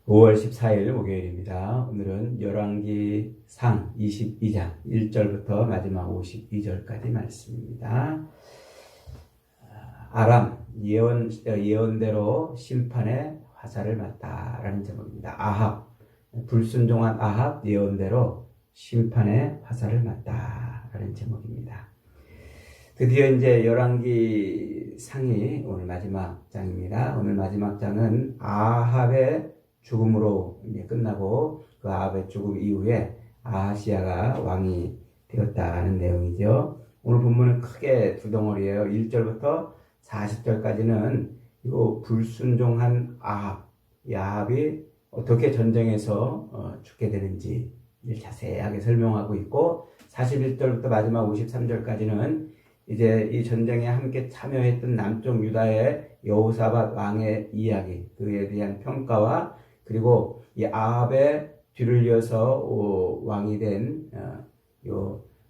5월 14일 목요일입니다. 오늘은 열왕기상 22장 1절부터 마지막 52절까지 말씀입니다. 아람 예언대로 심판의 화살을 맞다라는 제목입니다. 아합, 불순종한 아합 예언대로 심판의 화살을 맞다라는 제목입니다. 드디어 이제 열왕기상이 오늘 마지막 장입니다. 오늘 마지막 장은 아합의 죽음으로 이제 끝나고 그 아합의 죽음 이후에 아하시아가 왕이 되었다는 내용이죠. 오늘 본문은 크게 두 덩어리예요. 1절부터 40절까지는 이거 불순종한 아합, 이 아합이 어떻게 전쟁에서 죽게 되는지 자세하게 설명하고 있고, 41절부터 마지막 53절까지는 이제 이 전쟁에 함께 참여했던 남쪽 유다의 여호사밧 왕의 이야기, 그에 대한 평가와, 그리고 이 아합의 뒤를 이어서 왕이 된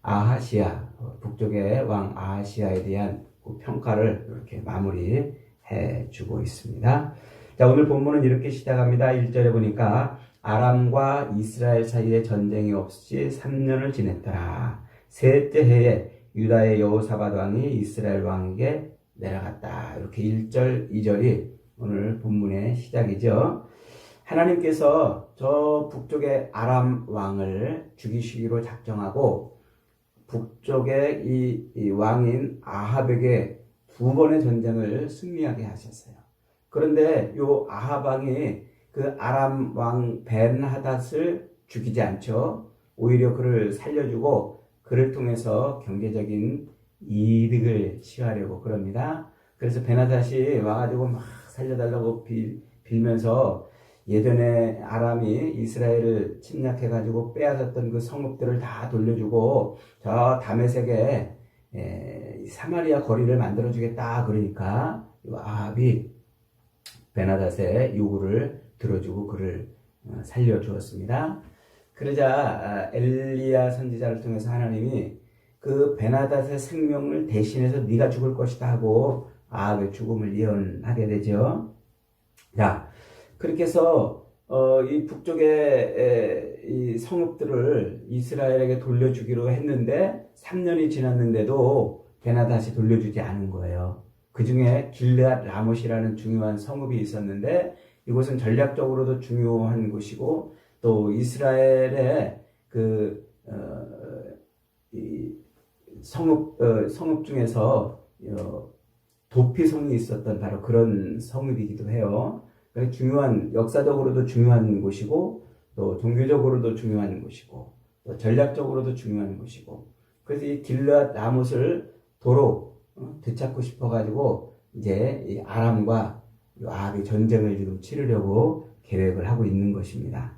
아하시아, 북쪽의 왕 아하시아에 대한 그 평가를 이렇게 마무리해 주고 있습니다. 자, 오늘 본문은 이렇게 시작합니다. 1절에 보니까 아람과 이스라엘 사이에 전쟁이 없이 3년을 지냈더라. 셋째 해에 유다의 여호사밧 왕이 이스라엘 왕에게 내려갔다. 이렇게 1절, 2절이 오늘 본문의 시작이죠. 하나님께서 저 북쪽의 아람 왕을 죽이시기로 작정하고 북쪽의 이 왕인 아합에게 두 번의 전쟁을 승리하게 하셨어요. 그런데 이 아합 왕이 그 아람 왕 벤하닷을 죽이지 않죠. 오히려 그를 살려주고 그를 통해서 경제적인 이득을 취하려고 그럽니다. 그래서 벤하닷이 와가지고 막 살려달라고 빌면서 예전에 아람이 이스라엘을 침략해가지고 빼앗았던 그 성읍들을 다 돌려주고 저 다메섹에 사마리아 거리를 만들어주겠다 그러니까 아합이 벤하닷의 요구를 들어주고 그를 살려주었습니다. 그러자 엘리야 선지자를 통해서 하나님이 그 벤하닷의 생명을 대신해서 네가 죽을 것이다 하고 아합의 죽음을 예언하게 되죠. 자, 그렇게 해서 이 북쪽의 이 성읍들을 이스라엘에게 돌려주기로 했는데 3년이 지났는데도 벤하닷이 돌려주지 않은 거예요. 그 중에 길르앗 라못이라는 중요한 성읍이 있었는데 이곳은 전략적으로도 중요한 곳이고 또 이스라엘의 이 성읍 중에서 도피성이 있었던 바로 그런 성읍이기도 해요. 중요한, 역사적으로도 중요한 곳이고 또 종교적으로도 중요한 곳이고 또 전략적으로도 중요한 곳이고, 그래서 이 길르앗 라못을 도로 되찾고 싶어가지고 이제 이 아람과 아합이 전쟁을 지금 치르려고 계획을 하고 있는 것입니다.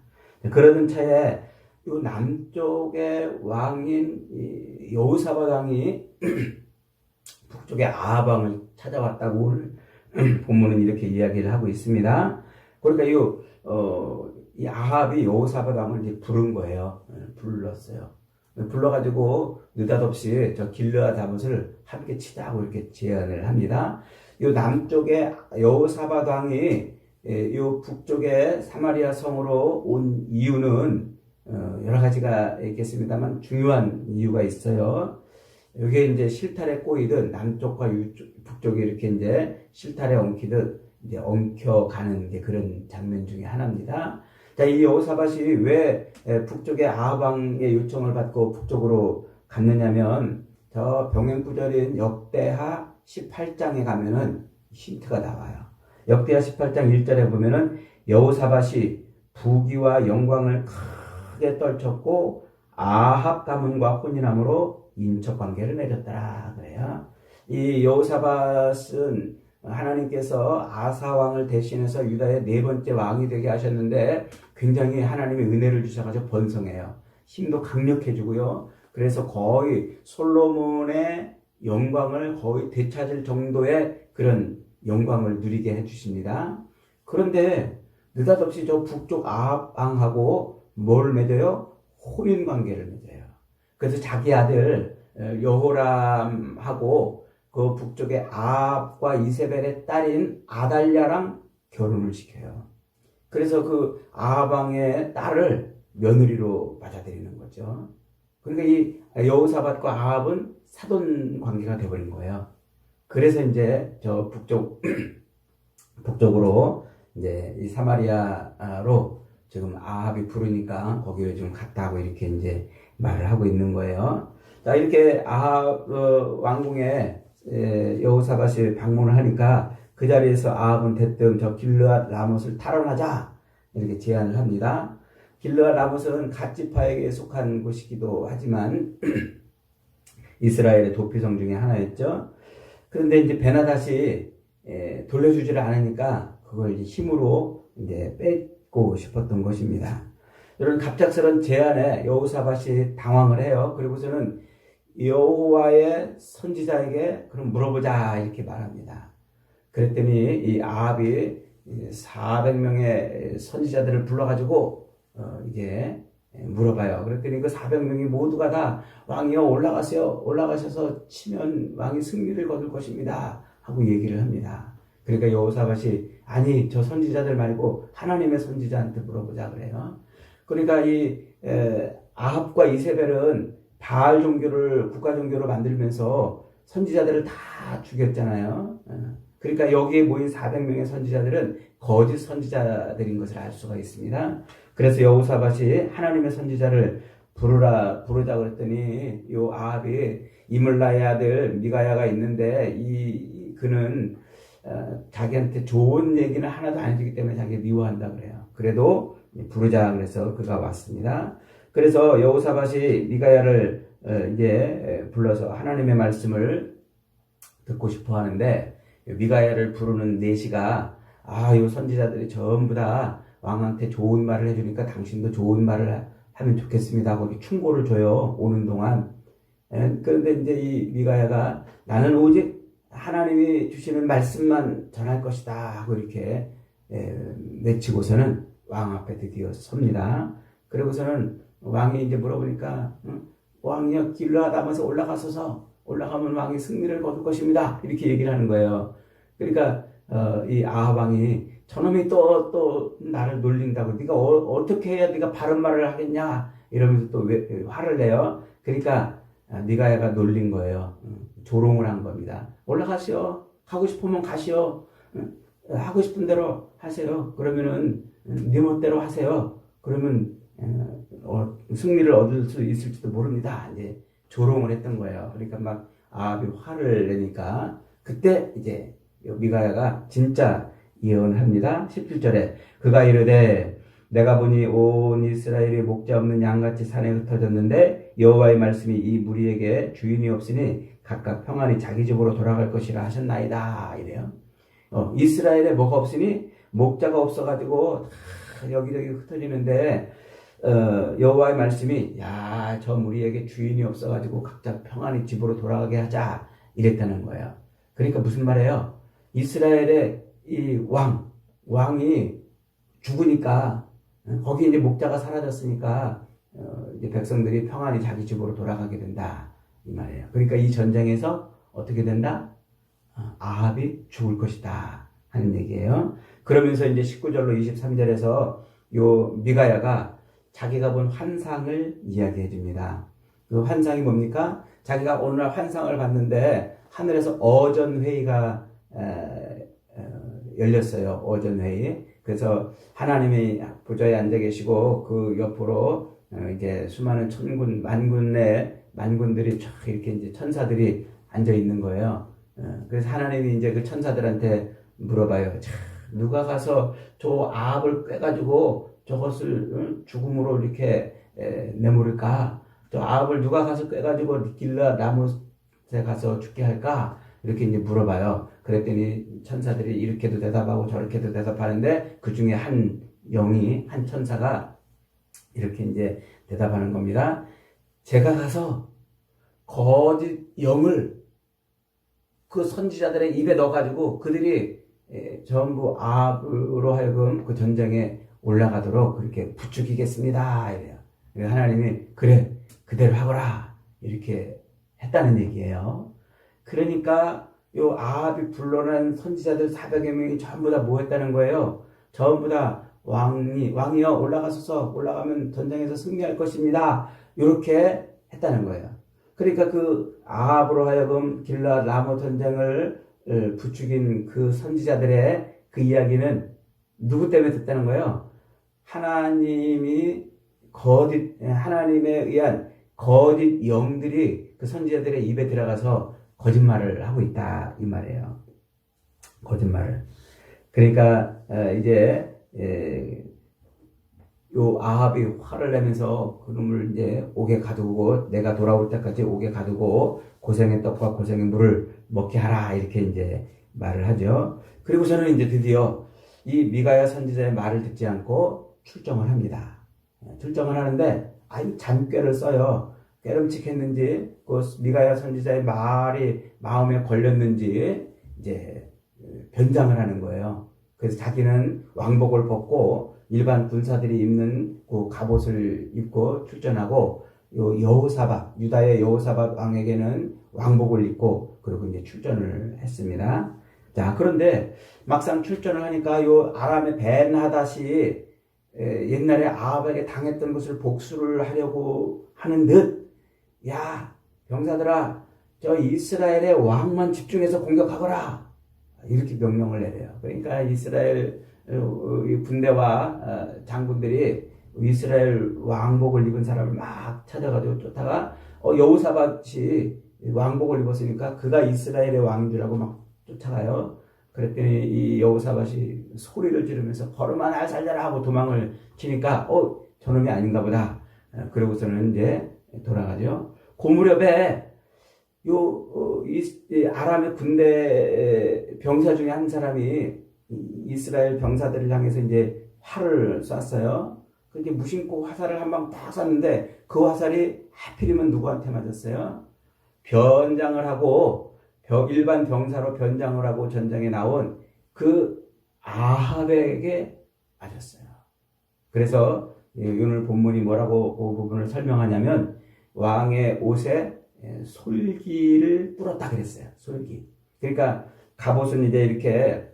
그러던 차에 이 남쪽의 왕인 여호사밧 왕이 북쪽의 아합 왕을 찾아왔다고 오늘 본문은 이렇게 이야기를 하고 있습니다. 그러니까 이 아합이 여호사밧 왕을 이제 부른 거예요. 불렀어요. 불러가지고 느닷없이 저 길르앗 라못을 함께 치자고 이렇게 제안을 합니다. 이 남쪽의 여호사밧 왕이 이 북쪽의 사마리아 성으로 온 이유는 여러 가지가 있겠습니다만 중요한 이유가 있어요. 여기에 이제 실타래 꼬이듯 남쪽과 북쪽이 이렇게 이제 실타래 엉키듯 이제 엉켜가는 게 그런 장면 중에 하나입니다. 자, 이 여호사밧이 왜 북쪽의 아합 왕의 요청을 받고 북쪽으로 갔느냐면 저 병행구절인 역대하 18장에 가면은 힌트가 나와요. 역대하 18장 1절에 보면은 여호사밧이 부귀와 영광을 크게 떨쳤고 아합 가문과 혼인함으로 인척 관계를 맺었더라 그래요. 이 여호사밧은 하나님께서 아사 왕을 대신해서 유다의 네 번째 왕이 되게 하셨는데 굉장히 하나님의 은혜를 주셔가지고 번성해요. 힘도 강력해지고요. 그래서 거의 솔로몬의 영광을 거의 되찾을 정도의 그런 영광을 누리게 해주십니다. 그런데 느닷없이 저 북쪽 아합 왕하고 뭘 맺어요? 혼인 관계를 맺어요. 그래서 자기 아들 여호람하고 그 북쪽의 아합과 이세벨의 딸인 아달랴랑 결혼을 시켜요. 그래서 그 아합 왕의 딸을 며느리로 받아들이는 거죠. 그러니까 이 여호사밧과 아합은 사돈 관계가 되어버린 거예요. 그래서 이제 저 북쪽으로 이제 이 사마리아로 지금 아합이 부르니까 거기를 좀 갔다고 이렇게 이제 말을 하고 있는 거예요. 자, 이렇게 아합 왕궁에 여호사밧이 방문을 하니까 그 자리에서 아합은 대뜸 저 길르앗 라못을 탈환하자 이렇게 제안을 합니다. 길르앗 라못은 갓지파에게 속한 곳이기도 하지만 이스라엘의 도피성 중에 하나였죠. 그런데 이제 베나닷이 돌려주지를 않으니까 그걸 힘으로 이제 뺏고 싶었던 것입니다. 이런 갑작스런 제안에 여호사밧이 당황을 해요. 그리고서는 여호와의 선지자에게 그럼 물어보자 이렇게 말합니다. 그랬더니 이 아합이 400명의 선지자들을 불러가지고 이제 물어봐요. 그랬더니 그 400명이 모두가 다 왕이여 올라가세요. 올라가셔서 치면 왕이 승리를 거둘 것입니다. 하고 얘기를 합니다. 그러니까 여호사밧이 아니 저 선지자들 말고 하나님의 선지자한테 물어보자 그래요. 그러니까 이 아합과 이세벨은 바알 종교를 국가 종교로 만들면서 선지자들을 다 죽였잖아요. 그러니까 여기에 모인 400명의 선지자들은 거짓 선지자들인 것을 알 수가 있습니다. 그래서 여호사밧이 하나님의 선지자를 부르자 그랬더니 요 아합이 이물라의 아들 미가야가 있는데 그는 자기한테 좋은 얘기는 하나도 안 해주기 때문에 자기가 미워한다 그래요. 그래도 부르자 그래서 그가 왔습니다. 그래서 여호사밧이 미가야를 이제 불러서 하나님의 말씀을 듣고 싶어 하는데 미가야를 부르는 내시가 요 선지자들이 전부 다 왕한테 좋은 말을 해주니까 당신도 좋은 말을 하면 좋겠습니다 하고 충고를 줘요. 오는 동안. 그런데 이제 이 미가야가 나는 오직 하나님이 주시는 말씀만 전할 것이다 하고 이렇게 외치고서는 왕 앞에 드디어 섭니다. 그리고서는 왕이 이제 물어보니까 왕이여 길르앗 하면서 올라가면 왕이 승리를 거둘 것입니다. 이렇게 얘기를 하는 거예요. 그러니까 이 아합 왕이 저놈이 또 나를 놀린다고 네가 어떻게 해야 네가 바른 말을 하겠냐 이러면서 또 화를 내요. 그러니까 미가야가 놀린 거예요. 조롱을 한 겁니다. 올라가시오. 가고 싶으면 가시오. 하고 싶은 대로 하세요. 그러면은 네 멋대로 하세요. 그러면 승리를 얻을 수 있을지도 모릅니다. 이제 조롱을 했던 거예요. 그러니까 막 아합이 화를 내니까 그때 이제 미가야가 진짜 예언합니다. 17절에 그가 이르되 내가 보니 온 이스라엘이 목자 없는 양같이 산에 흩어졌는데 여호와의 말씀이 이 무리에게 주인이 없으니 각각 평안히 자기 집으로 돌아갈 것이라 하셨나이다 이래요. 이스라엘에 뭐가 없으니 목자가 없어가지고 다 여기저기 흩어지는데 여호와의 말씀이 저 무리에게 주인이 없어가지고 각자 평안히 집으로 돌아가게 하자 이랬다는 거예요. 그러니까 무슨 말이에요? 이스라엘의 이 왕이 죽으니까 거기 이제 목자가 사라졌으니까 이제 백성들이 평안히 자기 집으로 돌아가게 된다 이 말이에요. 그러니까 이 전쟁에서 어떻게 된다? 아합이 죽을 것이다 하는 얘기예요. 그러면서 이제 19절로 23절에서 요 미가야가 자기가 본 환상을 이야기해 줍니다. 그 환상이 뭡니까? 자기가 오늘날 환상을 봤는데 하늘에서 어전회의가 열렸어요. 어전회의. 그래서 하나님이 보좌에 앉아 계시고 그 옆으로 이제 수많은 천군 만군들이 쫙 이렇게 이제 천사들이 앉아 있는 거예요. 그래서 하나님이 이제 그 천사들한테 물어봐요. 누가 가서 저 아합을 꿰가지고 저것을 죽음으로 이렇게 내모를까? 저 아합을 누가 가서 꿰가지고 길르앗 라못에 가서 죽게 할까? 이렇게 이제 물어봐요. 그랬더니 천사들이 이렇게도 대답하고 저렇게도 대답하는데 그 중에 한 천사가 이렇게 이제 대답하는 겁니다. 제가 가서 거짓 영을 그 선지자들의 입에 넣어가지고 그들이 전부 아합으로 하여금 그 전쟁에 올라가도록 그렇게 부추기겠습니다. 이래요. 하나님이 그래 그대로 하거라 이렇게 했다는 얘기예요. 그러니까 요 아합이 불러낸 선지자들 400여 명이 전부 다 뭐 했다는 거예요? 전부 다 왕이여 올라가소서, 올라가면 전쟁에서 승리할 것입니다. 이렇게 했다는 거예요. 그러니까 그 아합으로 하여금 길라 라모 전쟁을 부추긴 그 선지자들의 그 이야기는 누구 때문에 듣다는 거예요? 하나님에 의한 거짓 영들이 그 선지자들의 입에 들어가서 거짓말을 하고 있다 이 말이에요. 거짓말을. 그러니까 이제 요 아합이 화를 내면서 그놈을 이제 옥에 가두고 내가 돌아올 때까지 옥에 가두고 고생의 떡과 고생의 물을 먹게 하라 이렇게 이제 말을 하죠. 그리고 저는 이제 드디어 이 미가야 선지자의 말을 듣지 않고 출정을 합니다. 출정을 하는데 아주 잔꾀를 써요. 깨름칙했는지 그 미가야 선지자의 말이 마음에 걸렸는지 이제 변장을 하는 거예요. 그래서 자기는 왕복을 벗고 일반 군사들이 입는 그 갑옷을 입고 출전하고 유다의 여호사밧 왕에게는 왕복을 입고 그리고 이제 출전을 했습니다. 자, 그런데 막상 출전을 하니까 요 아람의 벤하닷이 옛날에 아합에게 당했던 것을 복수를 하려고 하는 듯, 야, 병사들아, 저 이스라엘의 왕만 집중해서 공격하거라. 이렇게 명령을 내려요. 그러니까 이스라엘 군대와 장군들이 이스라엘 왕복을 입은 사람을 막 찾아가지고 쫓다가 여호사밧이 왕복을 입었으니까 그가 이스라엘의 왕인 줄 알고 막 쫓아가요. 그랬더니 이 여호사밧이 소리를 지르면서 걸음아 날 살려라 하고 도망을 치니까 저놈이 아닌가 보다. 그러고서는 이제 돌아가죠. 그 무렵에 아람의 군대 병사 중에 한 사람이 이스라엘 병사들을 향해서 이제 활을 쐈어요. 그렇게 무심코 화살을 한 방 딱 쐈는데 그 화살이 하필이면 누구한테 맞았어요? 변장을 하고 일반 병사로 변장을 하고 전장에 나온 그 아합에게 맞았어요. 그래서 오늘 본문이 뭐라고 그 부분을 설명하냐면 왕의 옷에 솔기를 뿌렸다 그랬어요. 솔기. 그러니까 갑옷은 이제 이렇게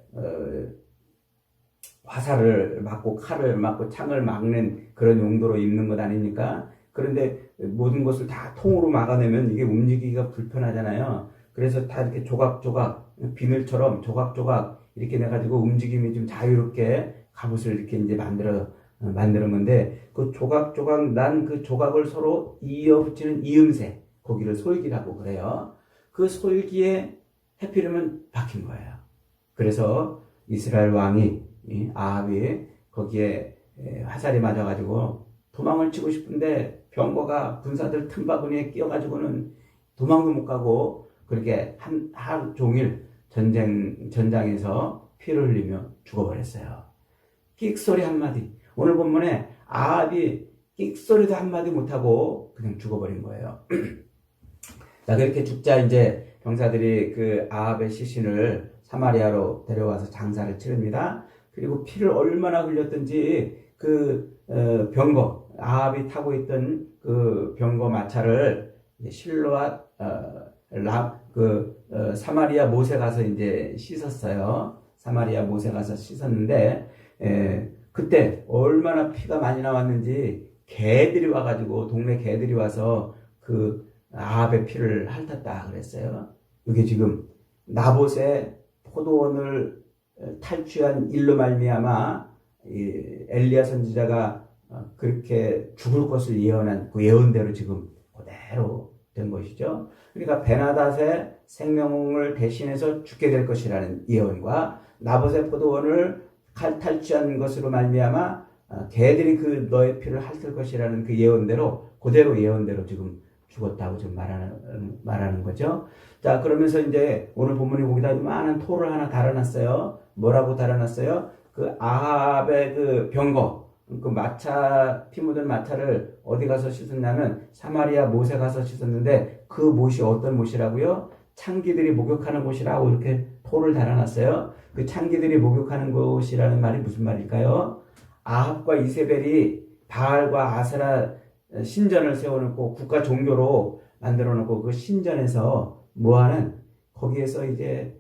화살을 맞고 칼을 맞고 창을 막는 그런 용도로 입는 것 아닙니까? 그런데 모든 것을 다 통으로 막아내면 이게 움직이기가 불편하잖아요. 그래서 다 이렇게 조각조각 비늘처럼 조각조각 이렇게 내가지고 움직임이 좀 자유롭게 갑옷을 이렇게 이제 만드는 건데 그 조각조각 난 그 조각을 서로 이어 붙이는 이음새 거기를 솔기라고 그래요. 그 솔기에 해피름은 박힌 거예요. 그래서 이스라엘 왕이 아합이 거기에 화살이 맞아가지고 도망을 치고 싶은데 병거가 군사들 틈바구니에 끼어가지고는 도망도 못 가고 그렇게 하루 종일 전장에서 피를 흘리며 죽어버렸어요. 끽소리 한마디. 오늘 본문에 아합이 끽소리도 한마디 못하고 그냥 죽어버린 거예요. 자, 그렇게 죽자 이제 병사들이 그 아합의 시신을 사마리아로 데려와서 장사를 치릅니다. 그리고 피를 얼마나 흘렸든지 그 병거, 아합이 타고 있던 그 병거 마차를 실로앗 사마리아 못에 가서 이제 씻었어요. 사마리아 못에 가서 씻었는데 그때 얼마나 피가 많이 나왔는지 개들이 와가지고 동네 개들이 와서 그 아합의 피를 핥았다 그랬어요. 이게 지금 나봇의 포도원을 탈취한 일로 말미암아 엘리야 선지자가 그렇게 죽을 것을 예언한 그 예언대로 지금 그대로 된 것이죠. 그러니까 베나닷의 생명을 대신해서 죽게 될 것이라는 예언과 나봇의 포도원을 탈취한 것으로 말미암아 개들이 그 너의 피를 핥을 것이라는 그 예언대로 그대로 예언대로 지금 죽었다고 지금 말하는 거죠. 자, 그러면서 이제 오늘 본문에 거기다 많은 토를 하나 달아놨어요. 뭐라고 달아놨어요? 그 아합의 그 병거, 그 마차, 피 묻은 마차를 어디 가서 씻었냐면 사마리아 못에 가서 씻었는데 그 못이 어떤 못이라고요? 창기들이 목욕하는 곳이라고 이렇게 토를 달아놨어요. 그 창기들이 목욕하는 곳이라는 말이 무슨 말일까요? 아합과 이세벨이 바알과 아세라 신전을 세워놓고 국가 종교로 만들어놓고 그 신전에서 뭐하는 거기에서 이제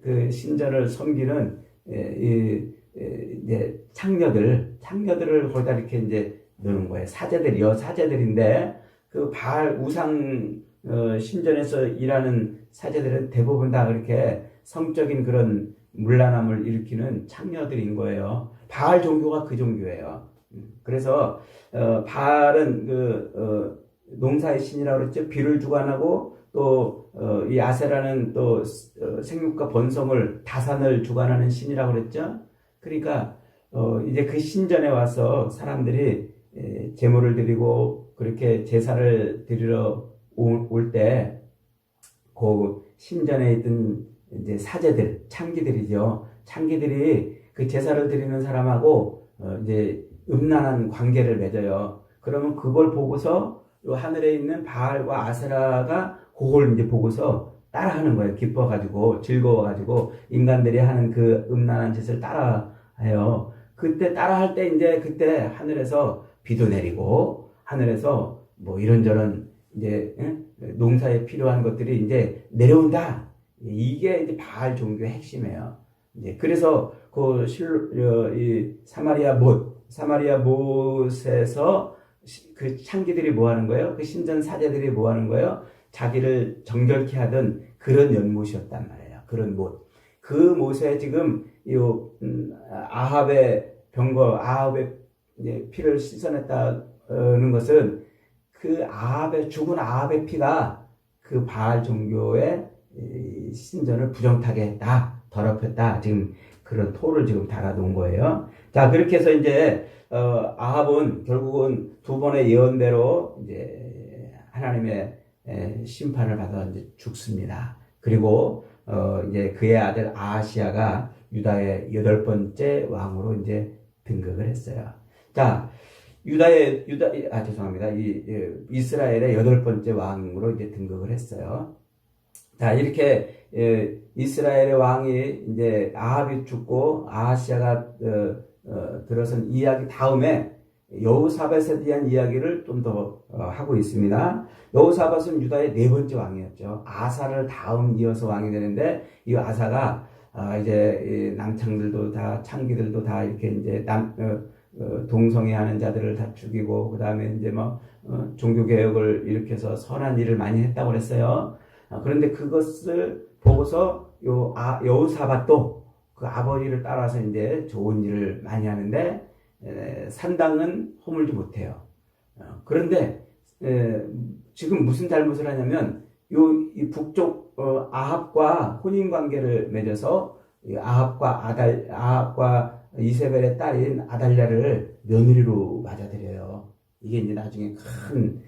그 신전을 섬기는 이제 창녀들을 거기다 이렇게 이제 넣는 거예요. 사제들인데 그 바알 우상 신전에서 일하는 사제들은 대부분 다 그렇게 성적인 그런 문란함을 일으키는 창녀들인 거예요. 바알 종교가 그 종교예요. 그래서 바알은 농사의 신이라고 그랬죠. 비를 주관하고 또 이 아세라는 또 생육과 번성을 다산을 주관하는 신이라고 그랬죠. 그러니까 이제 그 신전에 와서 사람들이 제물을 드리고 그렇게 제사를 드리러 올 때 그 신전에 있던 이제 사제들, 창기들이죠. 창기들이 그 제사를 드리는 사람하고 이제 음란한 관계를 맺어요. 그러면 그걸 보고서 요 하늘에 있는 바알과 아세라가 그걸 이제 보고서 따라하는 거예요. 기뻐가지고 즐거워가지고 인간들이 하는 그 음란한 짓을 따라해요. 그때 따라할 때 이제 그때 하늘에서 비도 내리고 하늘에서 뭐 이런저런 이제 농사에 필요한 것들이 이제 내려온다. 이게 이제 바알 종교의 핵심이에요. 이제 그래서 이 사마리아 못에서 그 창기들이 뭐 하는 거예요? 그 신전 사제들이 뭐 하는 거예요? 자기를 정결케 하던 그런 연못이었단 말이에요. 그런 못. 그 못에 지금 아합의 피를 씻어냈다는 것은 그 죽은 아합의 피가 그 바알 종교의 신전을 부정타게 했다, 더럽혔다. 지금 그런 토를 지금 달아놓은 거예요. 자, 그렇게 해서 이제 아합은 결국은 두 번의 예언대로 이제 하나님의 심판을 받아 이제 죽습니다. 그리고 이제 그의 아들 아하시아가 유다의 8번째 왕으로 이제 등극을 했어요. 자, 이스라엘의 8번째 왕으로 이제 등극을 했어요. 자, 이렇게 이스라엘의 왕이 이제 아합이 죽고 아하시아가 들어선 이야기 다음에 여호사밧에 대한 이야기를 좀 더 하고 있습니다. 여호사밧은 유다의 4번째 왕이었죠. 아사를 다음 이어서 왕이 되는데 이 아사가 이제 남창들도 다 창기들도 다 이렇게 이제 동성애하는 자들을 다 죽이고 그 다음에 이제 종교 개혁을 일으켜서 선한 일을 많이 했다고 그랬어요. 그런데 그것을 보고서 여호사밧도 그 아버지를 따라서 이제 좋은 일을 많이 하는데 산당은 허물지 못해요. 그런데 지금 무슨 잘못을 하냐면 이 북쪽 아합과 혼인 관계를 맺어서 아합과 이세벨의 딸인 아달랴를 며느리로 맞아들여요. 이게 이제 나중에 큰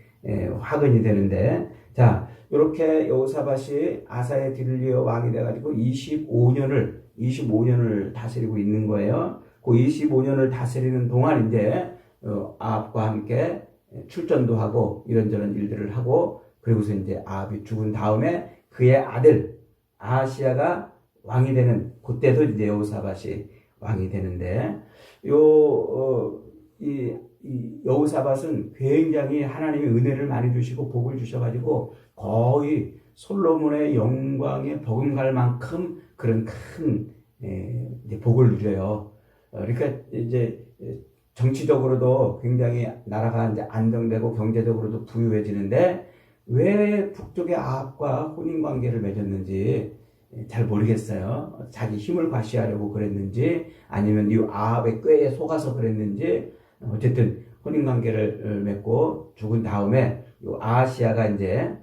화근이 되는데, 자, 이렇게 여호사밧이 아사의 뒤를 이어 왕이 돼가지고 25년을 다스리고 있는 거예요. 그 25년을 다스리는 동안 이제 아합과 함께 출전도 하고 이런저런 일들을 하고, 그리고서 이제 아합이 죽은 다음에 그의 아들 아하시아가 왕이 되는 그때도 이제 여호사밧이 왕이 되는데, 이 여호사밧은 굉장히 하나님의 은혜를 많이 주시고 복을 주셔가지고 거의 솔로몬의 영광에 버금갈 만큼 그런 큰 이제 복을 누려요. 그러니까 이제 정치적으로도 굉장히 나라가 이제 안정되고 경제적으로도 부유해지는데 왜 북쪽의 아합과 혼인 관계를 맺었는지 잘 모르겠어요. 자기 힘을 과시하려고 그랬는지 아니면 이 아합의 꾀에 속아서 그랬는지 어쨌든 혼인 관계를 맺고 죽은 다음에 이 아하시아가 이제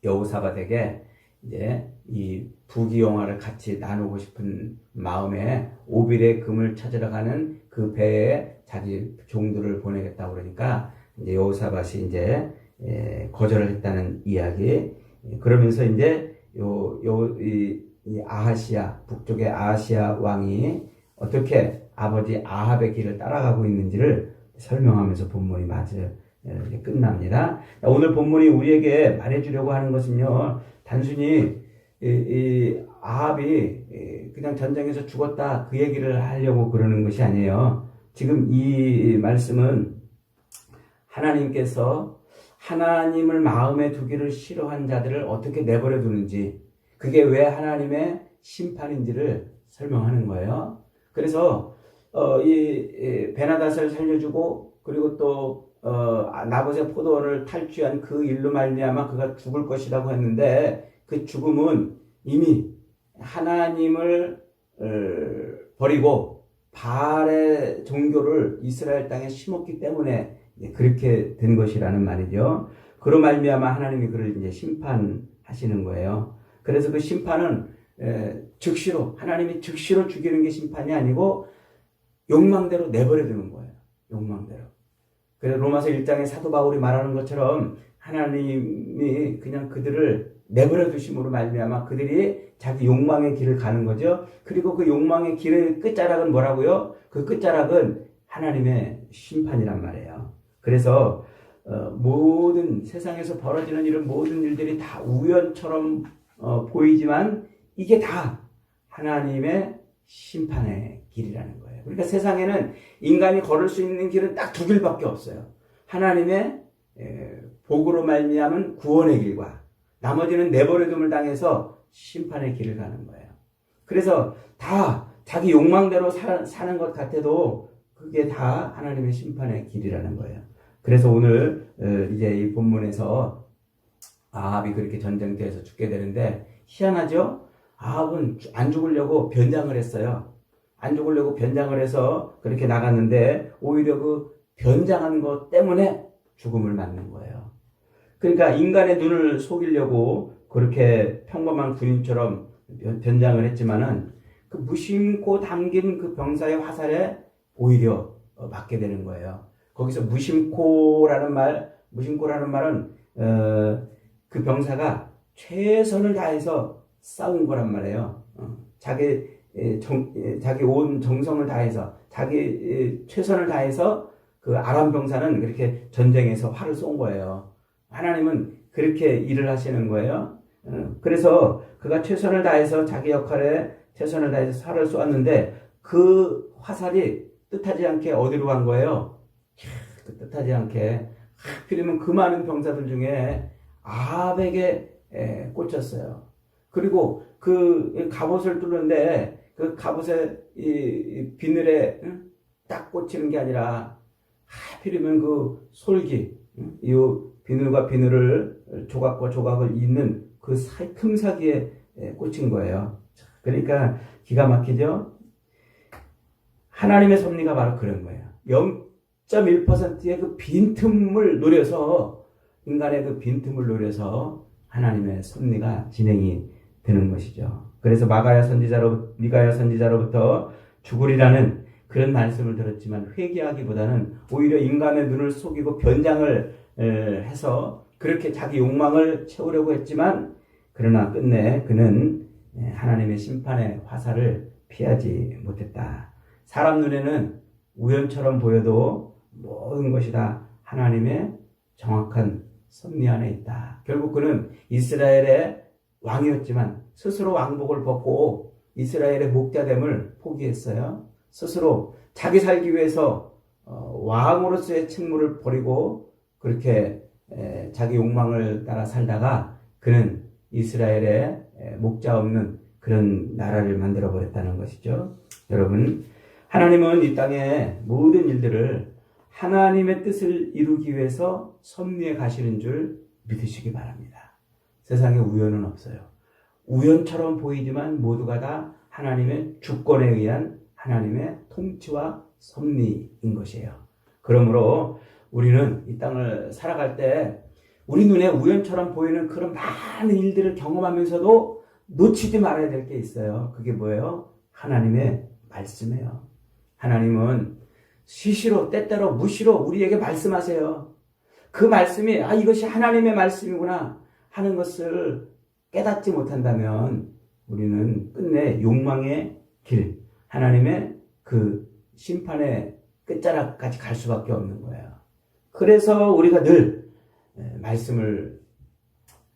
여호사밧에게 이제 이 부귀영화를 같이 나누고 싶은 마음에 오빌의 금을 찾으러 가는 그 배에 자기 종들을 보내겠다고 그러니까 이제 여호사밧이 이제 거절을 했다는 이야기. 그러면서 이제 이 아하시아, 북쪽의 아하시아 왕이 어떻게 아버지 아합의 길을 따라가고 있는지를 설명하면서 본문이 끝납니다. 오늘 본문이 우리에게 말해주려고 하는 것은요, 단순히 이 아합이 그냥 전쟁에서 죽었다 그 얘기를 하려고 그러는 것이 아니에요. 지금 이 말씀은 하나님께서 하나님을 마음에 두기를 싫어한 자들을 어떻게 내버려 두는지, 그게 왜 하나님의 심판인지를 설명하는 거예요. 그래서 베나닷을 살려주고 그리고 또 나봇의 포도원을 탈취한 그 일로 말미암아 그가 죽을 것이라고 했는데 그 죽음은 이미 하나님을 버리고 바알의 종교를 이스라엘 땅에 심었기 때문에 그렇게 된 것이라는 말이죠. 그로 말미암아 하나님이 그를 이제 심판하시는 거예요. 그래서 그 심판은 즉시로 하나님이 즉시로 죽이는 게 심판이 아니고 욕망대로 내버려 두는 거예요. 욕망대로. 그래서 로마서 1장에 사도 바울이 말하는 것처럼 하나님이 그냥 그들을 내버려 두심으로 말미암아 그들이 자기 욕망의 길을 가는 거죠. 그리고 그 욕망의 길의 끝자락은 뭐라고요? 그 끝자락은 하나님의 심판이란 말이에요. 그래서 모든 세상에서 벌어지는 이런 모든 일들이 다 우연처럼 보이지만 이게 다 하나님의 심판의 길이라는 거예요. 그러니까 세상에는 인간이 걸을 수 있는 길은 딱 두 길밖에 없어요. 하나님의 복으로 말미암은 구원의 길과 나머지는 내버려둠을 당해서 심판의 길을 가는 거예요. 그래서 다 자기 욕망대로 사는 것 같아도 그게 다 하나님의 심판의 길이라는 거예요. 그래서 오늘 이제 이 본문에서 아합이 그렇게 전쟁터에서 죽게 되는데 희한하죠? 아합은 안 죽으려고 변장을 했어요. 안 죽으려고 변장을 해서 그렇게 나갔는데 오히려 그 변장한 것 때문에 죽음을 맞는 거예요. 그러니까 인간의 눈을 속이려고 그렇게 평범한 군인처럼 변장을 했지만은 그 무심코 담긴 그 병사의 화살에 오히려 맞게 되는 거예요. 거기서 무심코라는 말은 그 병사가 최선을 다해서 싸운 거란 말이에요. 자기 온 정성을 다해서 자기 최선을 다해서 그 아람 병사는 그렇게 전쟁에서 활을 쏜 거예요. 하나님은 그렇게 일을 하시는 거예요. 그래서 그가 최선을 다해서 자기 역할에 최선을 다해서 활을 쏘았는데 그 화살이 뜻하지 않게 어디로 간 거예요? 뜻하지 않게 하필이면 그 많은 병사들 중에 아합에게 꽂혔어요. 그리고 그 갑옷을 뚫는데 그 갑옷의 이 비늘에 딱 꽂히는 게 아니라 하필이면 그 솔기, 이 비늘과 비늘을 조각과 조각을 잇는 그 틈사기에 꽂힌 거예요. 그러니까 기가 막히죠? 하나님의 섭리가 바로 그런 거예요. 0.1%의 그 빈틈을 노려서 인간의 그 빈틈을 노려서 하나님의 섭리가 진행이 되는 것이죠. 그래서 미가야 선지자로부터 죽으리라는 그런 말씀을 들었지만 회개하기보다는 오히려 인간의 눈을 속이고 변장을 해서 그렇게 자기 욕망을 채우려고 했지만 그러나 끝내 그는 하나님의 심판의 화살을 피하지 못했다. 사람 눈에는 우연처럼 보여도 모든 것이 다 하나님의 정확한 섭리 안에 있다. 결국 그는 이스라엘의 왕이었지만 스스로 왕복을 벗고 이스라엘의 목자됨을 포기했어요. 스스로 자기 살기 위해서 왕으로서의 책무를 버리고 그렇게 자기 욕망을 따라 살다가 그는 이스라엘의 목자 없는 그런 나라를 만들어 버렸다는 것이죠. 여러분, 하나님은 이 땅의 모든 일들을 하나님의 뜻을 이루기 위해서 섭리해 가시는 줄 믿으시기 바랍니다. 세상에 우연은 없어요. 우연처럼 보이지만 모두가 다 하나님의 주권에 의한 하나님의 통치와 섭리인 것이에요. 그러므로 우리는 이 땅을 살아갈 때 우리 눈에 우연처럼 보이는 그런 많은 일들을 경험하면서도 놓치지 말아야 될 게 있어요. 그게 뭐예요? 하나님의 말씀이에요. 하나님은 시시로 때때로 무시로 우리에게 말씀하세요. 그 말씀이 이것이 하나님의 말씀이구나 하는 것을 깨닫지 못한다면 우리는 끝내 욕망의 길, 하나님의 그 심판의 끝자락까지 갈 수밖에 없는 거예요. 그래서 우리가 늘 말씀을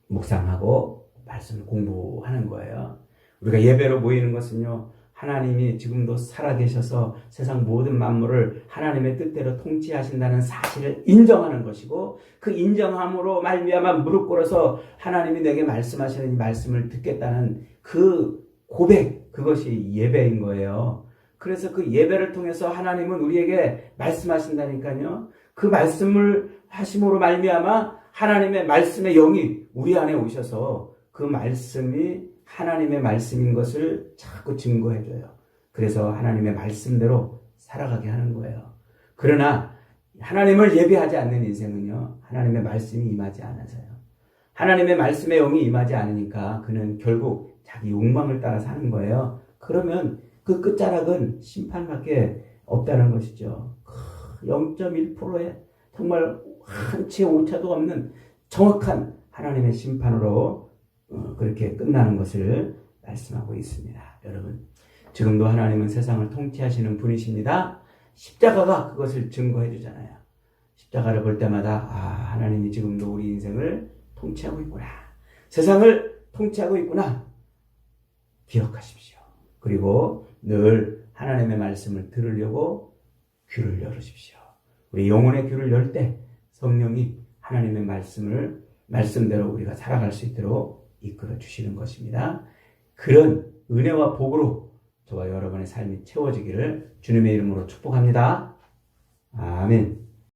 묵상하고 말씀을 공부하는 거예요. 우리가 예배로 모이는 것은요, 하나님이 지금도 살아계셔서 세상 모든 만물을 하나님의 뜻대로 통치하신다는 사실을 인정하는 것이고 그 인정함으로 말미암아 무릎 꿇어서 하나님이 내게 말씀하시는 이 말씀을 듣겠다는 그 고백, 그것이 예배인 거예요. 그래서 그 예배를 통해서 하나님은 우리에게 말씀하신다니까요. 그 말씀을 하심으로 말미암아 하나님의 말씀의 영이 우리 안에 오셔서 그 말씀이 하나님의 말씀인 것을 자꾸 증거해줘요. 그래서 하나님의 말씀대로 살아가게 하는 거예요. 그러나 하나님을 예배하지 않는 인생은요, 하나님의 말씀이 임하지 않아서요. 하나님의 말씀의 영이 임하지 않으니까 그는 결국 자기 욕망을 따라 사는 거예요. 그러면 그 끝자락은 심판밖에 없다는 것이죠. 0.1%의 정말 한치의 오차도 없는 정확한 하나님의 심판으로 그렇게 끝나는 것을 말씀하고 있습니다. 여러분, 지금도 하나님은 세상을 통치하시는 분이십니다. 십자가가 그것을 증거해 주잖아요. 십자가를 볼 때마다 하나님이 지금도 우리 인생을 통치하고 있구나. 세상을 통치하고 있구나. 기억하십시오. 그리고 늘 하나님의 말씀을 들으려고 귀를 열으십시오. 우리 영혼의 귀를 열 때 성령이 하나님의 말씀대로 우리가 살아갈 수 있도록 이끌어 주시는 것입니다. 그런 은혜와 복으로 저와 여러분의 삶이 채워지기를 주님의 이름으로 축복합니다. 아멘.